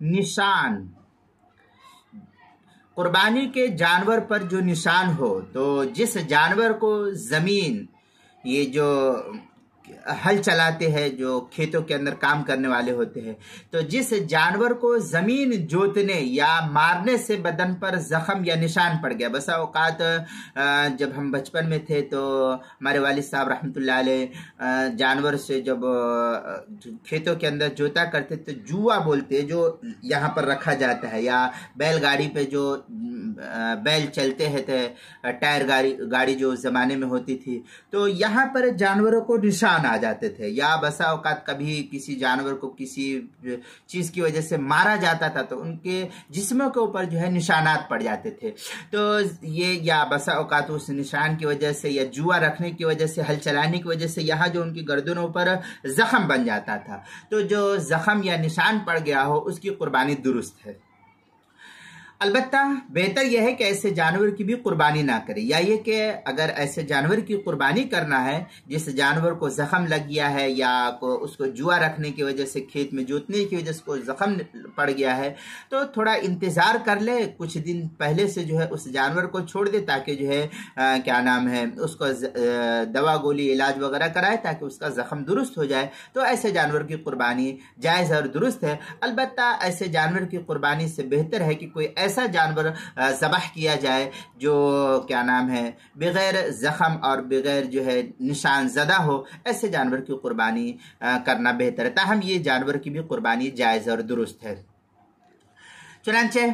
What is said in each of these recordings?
निशान, कुर्बानी के जानवर पर जो निशान हो, तो जिस जानवर को ज़मीन, ये जो हल चलाते हैं, जो खेतों के अंदर काम करने वाले होते हैं, तो जिस जानवर को ज़मीन जोतने या मारने से बदन पर ज़ख़म या निशान पड़ गया। बसा औकात जब हम बचपन में थे तो हमारे वालिद साहब रहमतुल्लाह अलैह जानवर से जब खेतों के अंदर जोता करते तो जुआ बोलते, जो यहाँ पर रखा जाता है, या बैलगाड़ी पे जो बैल चलते हैं थे, टायर गाड़ी जो ज़माने में होती थी, तो यहाँ पर जानवरों को निशान आ जाते थे। या बसा औकात कभी किसी जानवर को किसी चीज़ की वजह से मारा जाता था तो उनके जिस्मों के ऊपर जो है निशानात पड़ जाते थे। तो ये या बसा औकात उस निशान की वजह से या जुआ रखने की वजह से, हल चलाने की वजह से यहाँ जो उनकी गर्दनों पर ज़ख़म बन जाता था, तो जो ज़ख़म या निशान पड़ गया हो उसकी कुर्बानी दुरुस्त है। अलबत्ता बेहतर यह है कि ऐसे जानवर की भी कुर्बानी ना करें, या ये कि अगर ऐसे जानवर की कुर्बानी करना है जिस जानवर को ज़ख़म लग गया है या उसको जुआ रखने की वजह से, खेत में जोतने की वजह से उसको ज़ख़म पड़ गया है, तो थोड़ा इंतज़ार कर ले, कुछ दिन पहले से जो है उस जानवर को छोड़ दे, ताकि जो है क्या नाम है उसको दवा गोली इलाज वगैरह कराए ताकि उसका ज़ख़म दुरुस्त हो जाए। तो ऐसे जानवर की कुर्बानी जायज़ और दुरुस्त है। अलबत्ता ऐसे जानवर की कुर्बानी से बेहतर है कि कोई ऐसा जानवर ज़बह किया जाए जो क्या नाम है बगैर ज़ख़म और बगैर जो है निशान ज़दा हो। ऐसे जानवर की कुर्बानी करना बेहतर है, ताहम ये जानवर की भी कुर्बानी जायज़ और दुरुस्त है। चुनांचे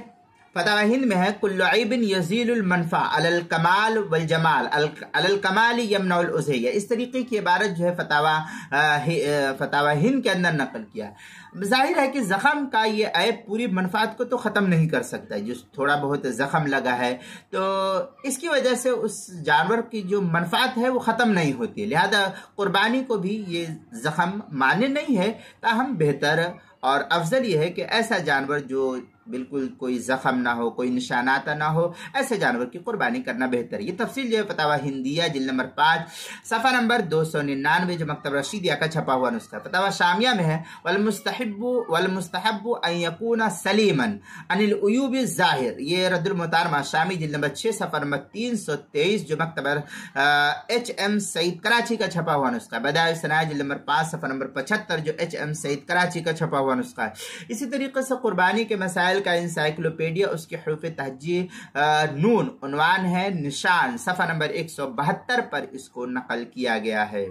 फतावा हिंद में है, कुल्लु ऐबिन यज़ीलुल मनफ़ा अलल कमाल वल जमाल अलल कमाल यमनउल उज़हिया। इस तरीके की इबारत जो है फतावा हिंद के अंदर नकल किया। ज़ाहिर है कि ज़ख़म का ये ऐब पूरी मनफ़ात को तो ख़त्म नहीं कर सकता है। जो थोड़ा बहुत ज़ख़म लगा है तो इसकी वजह से उस जानवर की जो मनफ़ात है वो ख़त्म नहीं होती, लिहाजा कुर्बानी को भी ये ज़ख़म माने नहीं है। ताहम बेहतर और अफजल ये है कि ऐसा जानवर जो बिल्कुल कोई ज़ख़म ना हो, कोई निशानात ना हो, ऐसे जानवर की कुर्बानी करना बेहतर है। ये तफसील जो है फतावा हिंदिया जिल्द नंबर 5 सफ़ा नंबर 299 जो मकतब रशीदिया का छपा हुआ नुस्खा। फतावा शामिया में है, वल-मुस्तहब्बु अन यकूना सलीमन अनिल उयूबि ज़ाहिर। ये रद्दुल मुतारमा शामी जिल्द नंबर 6 सफ़ा नंबर 323 जो मकतब HM सईद कराची का छपा हुआ नुस्खा। बदाए सनाया जिल्द नंबर 5 सफ़ा नंबर 75 जो HM सईद कराची का छपा हुआ नुस्खा है। इसी तरीके से कुर्बानी के मसाइल का इंसाइक्लोपीडिया उसके हरूफ तहजी नून उन्वान है निशान, सफ़ा नंबर 172 पर इसको नकल किया गया है।